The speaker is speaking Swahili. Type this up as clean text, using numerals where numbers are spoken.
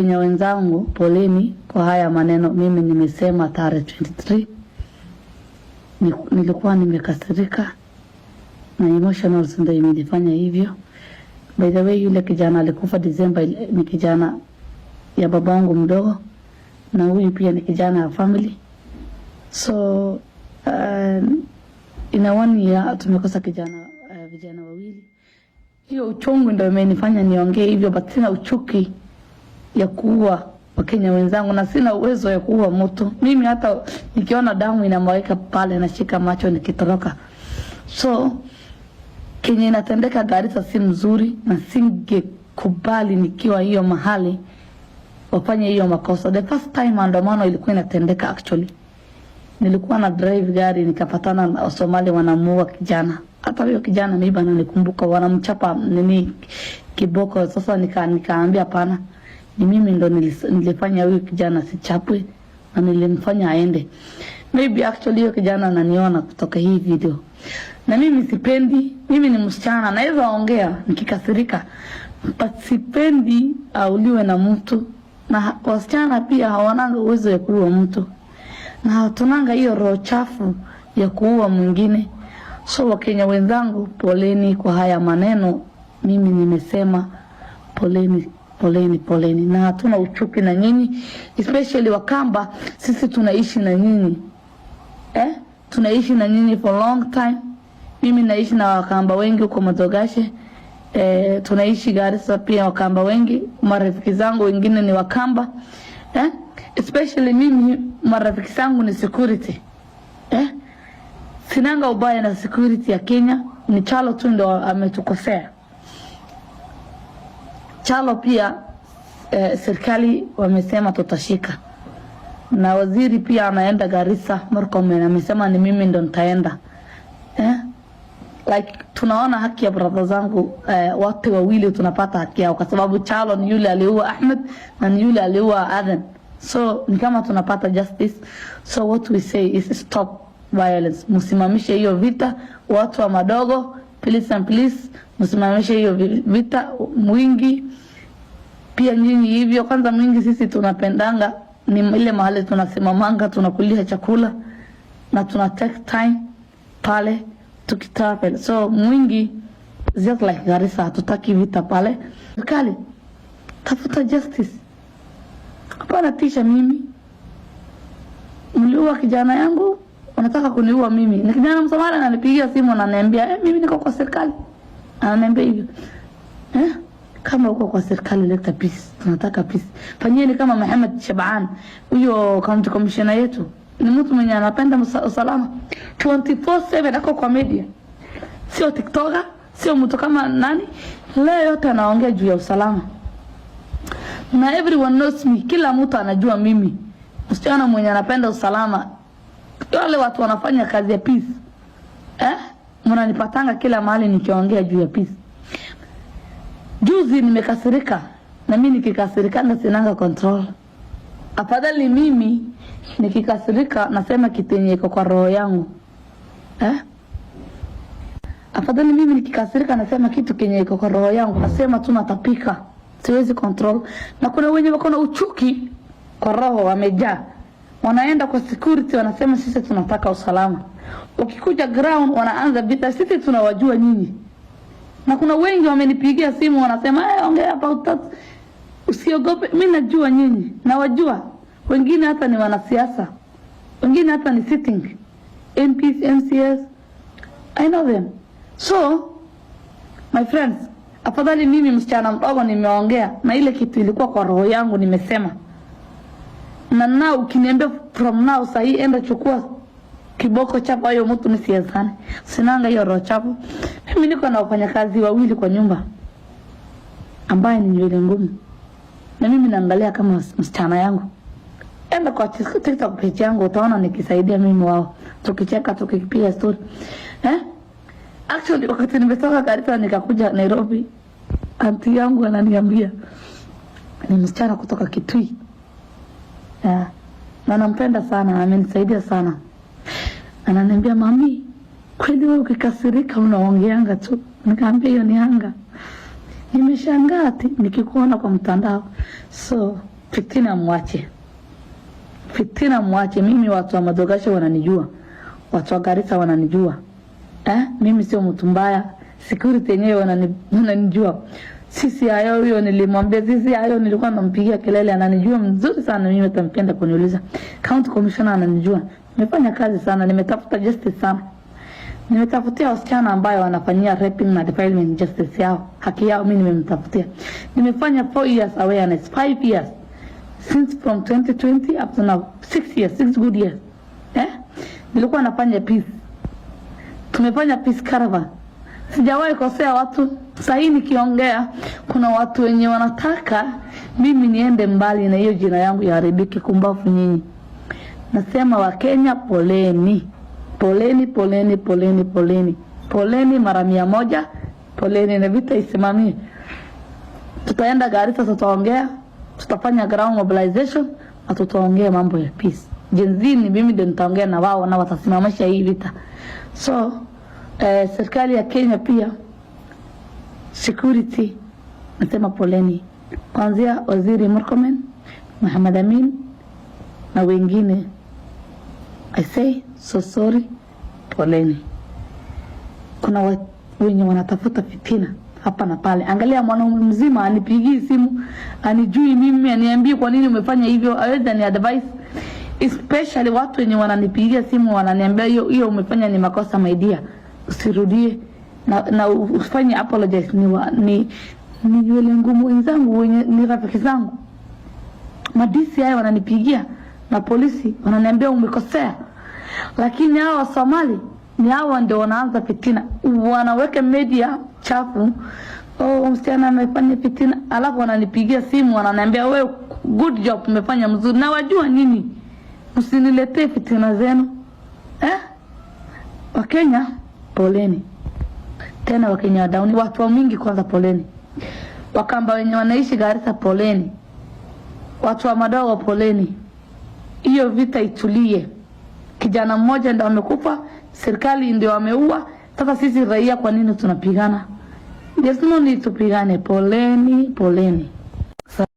Kenya wenzangu, poleni kwa haya maneno. Mimi nimesema tarehe 23 nilikuwa nimekasirika na emotional ndio imenifanya hivyo. By the way, yule kijana alikufa December ni kijana ya babangu mdogo, na huyu pia ni kijana ya family. So ina 1 year tumekosa vijana wawili. Hiyo uchungu ndio imenifanya niongee hivyo, but sina uchuki ya kuua Wakenya wenzangu na sina uwezo ya kuua mtu. Mimi hata nikiona damu inamwagika pale nashika macho nikitoroka. So Kenya inatendeka Garissa si mzuri, na singekubali nikiwa hiyo mahali wafanye hiyo makosa. The first time maandamano ilikuwa inatendeka actually, nilikuwa na drive gari nikapatana na Somali wanamuua kijana. Hata hiyo kijana mimi bana nikumbuka wanamchapa kiboko. Sasa nikaambia pana, ni mimi ndo nilifanya huyu kijana sichapwe na nilimfanya aende. Maybe actually hiyo kijana ananiona kutoka hii video. Na mimi sipendi, mimi ni msichana naweza ongea nikikasirika, but sipendi auliwe na mtu. Na wasichana pia hawananga uwezo ya kuua mtu, na hatunanga hiyo roho chafu ya kuua mwingine. So Wakenya wenzangu, poleni kwa haya maneno. Mimi nimesema poleni, na hatuna uchuki na nyinyi, especially Wakamba. Sisi tunaishi na nyinyi, tunaishi na nyinyi for long time. Mimi naishi na Wakamba wengi huko Madogashe, tunaishi Garissa pia Wakamba wengi. Marafiki zangu wengine ni Wakamba, especially mimi marafiki zangu ni security, sinanga ubaya na security ya Kenya. Ni Chalo tu ndo ametukosea. Chalo pia serikali wamesema tutashika, na waziri pia anaenda Garissa Murkomen amesema ni mimi ndo nitaenda. Like tunaona haki ya brother zangu, watu wawili tunapata haki yao, kwa sababu Chalo ni yule aliua Ahmed na ni yule aliua Aden. So ni kama tunapata justice. So what we say is stop violence. Musimamishe hiyo vita, watu wa madogo, please and please, musimamishe hiyo vita. Mwingi pia nyinyi hivyo. Kwanza Mwingi sisi tunapendanga ni ile mahali tunasimamanga tunakulia chakula na tuna take time pale tukitravel. So Mwingi just like Garissa hatutaki vita pale. Serikali tafuta justice. Hapana tisha mimi. Mliua kijana yangu, unataka kuniua mimi. Ni kijana Msomali ananipigia simu na ananiambia mimi niko kwa serikali. Ananiambia hivyo. Kama uko kwa serikali leta peace. Tunataka peace. Fanyeni kama Mohamed Shaban, huyo county commissioner yetu. Ni mtu mwenye anapenda usalama. 24/7 ako kwa media. Sio TikToker, sio mtu kama nani. Leo yote anaongea juu ya usalama. Na everyone knows me. Kila mtu anajua mimi msichana mwenye anapenda usalama. Wale watu wanafanya kazi ya peace. Mnanipatanga kila mahali nikiongea juu ya peace. Juzi nimekasirika, na mimi nikikasirika sinanga control. Afadhali mimi nikikasirika nasema kitu yenye iko kwa roho yangu. Afadhali mimi nikikasirika nasema kitu kenye iko kwa roho yangu, nasema tu natapika. Siwezi control. Na kuna wenye wako na uchuki kwa roho wamejaa. Wanaenda kwa security wanasema sisi tunataka usalama. Ukikuja ground wanaanza vita, sisi tunawajua nyinyi. Na kuna wengi wamenipigia simu wanasema ongea about that. Usiogope, mimi najua nyinyi, nawajua. Wengine hata ni wanasiasa, wengine hata ni sitting MPs, MCS. I know them. So my friends, afadhali mimi msichana mdogo nimeongea na ile kitu ilikuwa kwa roho yangu nimesema. Na now ukiniambia from now sahi enda chukua kiboko chapa hayo mtu nisiezane. Sinanga hiyo roho chapu. Mimi niko na wafanyakazi wawili kwa nyumba ambaye ni nywele ngumu, na mimi naangalia kama msichana yangu. Enda kwa TikTok page yangu utaona nikisaidia mimi wao, tukicheka tukipiga story. Actually wakati nimetoka Garissa nikakuja Nairobi, auntie yangu ananiambia ni msichana kutoka Kitui. Na nampenda sana, amenisaidia sana. Ananiambia mami, kweli wewe ukikasirika unaongeanga tu? Nikamwambia hiyo ni anga. Nimeshangaa nikikuona kwa mtandao. So fitina mwache. Fitina mwache. Mimi watu wa Modogashe wananijua. Watu wa Garissa wananijua. Mimi sio mtu mbaya. Security yenyewe wananijua. Sisi hayo huyo nilimwambia, sisi hayo nilikuwa nampigia kelele, ananijua mzuri sana. Mimi nitampenda kuniuliza. County Commissioner ananijua. Nimefanya kazi sana, nimetafuta justice sana. Nimetafutia wasichana ambao wanafanyia raping na defilement justice yao. Haki yao mimi nimemtafutia. Nimefanya 4 years awareness, 5 years. Since from 2020 up to now, 6 years, 6 good years. Nilikuwa nafanya peace. Tumefanya peace caravan. Sijawahi kosea watu. Sasa nikiongea kuna watu wenye wanataka mimi niende mbali na hiyo jina yangu yaharibike. Kumbafu nyinyi. Nasema wa Kenya, poleni. Poleni, poleni, poleni, poleni. Poleni mara 100. Poleni na vita isimamie. Tutaenda Garissa, tutaongea, tutafanya ground mobilization, na tutaongea mambo ya peace. Jenzini mimi ndio nitaongea na wao na watasimamisha hii vita. So serikali ya Kenya pia security nasema poleni. Kuanzia Waziri Murkomen, Mohamed Amin na wengine. I say so sorry, poleni. Kuna wenye wanatafuta fitina hapa na pale. Angalia mwanaume mzima anipigie simu, anijui mimi, aniambie kwa nini umefanya hivyo, aweza ni advice. Especially watu wenye wananipigia simu wananiambia hiyo umefanya ni makosa, my dear, usirudie na ufanye apologize. Ni yule ngumu wenzangu wenye ni rafiki zangu. Madisi haya wananipigia na polisi wananiambia umekosea. Lakini hao Somali ni hao ndio wanaanza fitina. Wanaweka media chafu. Msichana amefanya fitina, alafu wananipigia simu wananiambia wewe good job, umefanya mzuri. Na wajua nini? Usiniletee fitina zenu. Wakenya poleni. Tena Wakenya dauni, watu mingi kwanza poleni. Wakamba wenye wanaishi Garissa poleni. Watu wa Madogo poleni. Hiyo vita itulie. Kijana mmoja ndio amekufa, serikali ndio ameua. Sasa sisi raia kwa nini tunapigana? There's no need tupigane. Poleni, poleni.